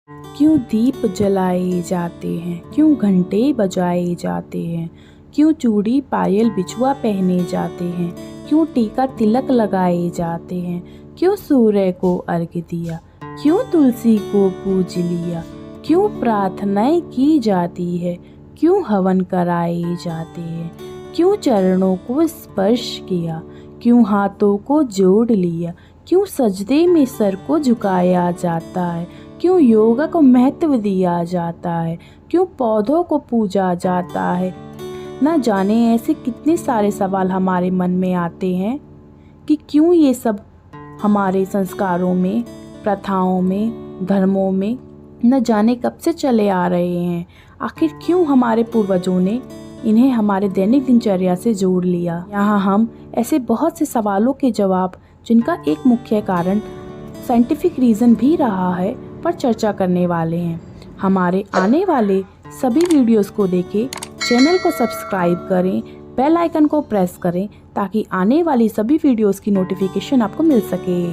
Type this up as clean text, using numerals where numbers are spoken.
क्यों दीप जलाए जाते हैं, क्यों घंटे बजाए जाते हैं, क्यों चूड़ी पायल बिछुआ पहने जाते हैं, क्यों टीका तिलक लगाए जाते हैं, क्यों सूर्य को अर्घ्य दिया, क्यों तुलसी को पूज लिया, क्यों प्रार्थनाएं की जाती है, क्यों हवन कराए जाते हैं, क्यों चरणों को स्पर्श किया, क्यों हाथों को जोड़ लिया, क्यों सजदे में सर को झुकाया जाता है, क्यों योगा को महत्व दिया जाता है, क्यों पौधों को पूजा जाता है। ना जाने ऐसे कितने सारे सवाल हमारे मन में आते हैं कि क्यों ये सब हमारे संस्कारों में, प्रथाओं में, धर्मों में न जाने कब से चले आ रहे हैं। आखिर क्यों हमारे पूर्वजों ने इन्हें हमारे दैनिक दिनचर्या से जोड़ लिया। यहाँ हम ऐसे बहुत से सवालों के जवाब, जिनका एक मुख्य कारण साइंटिफिक रीज़न भी रहा है, पर चर्चा करने वाले हैं। हमारे आने वाले सभी वीडियोस को देखें, चैनल को सब्सक्राइब करें, बेल आइकन को प्रेस करें ताकि आने वाली सभी वीडियोस की नोटिफिकेशन आपको मिल सके।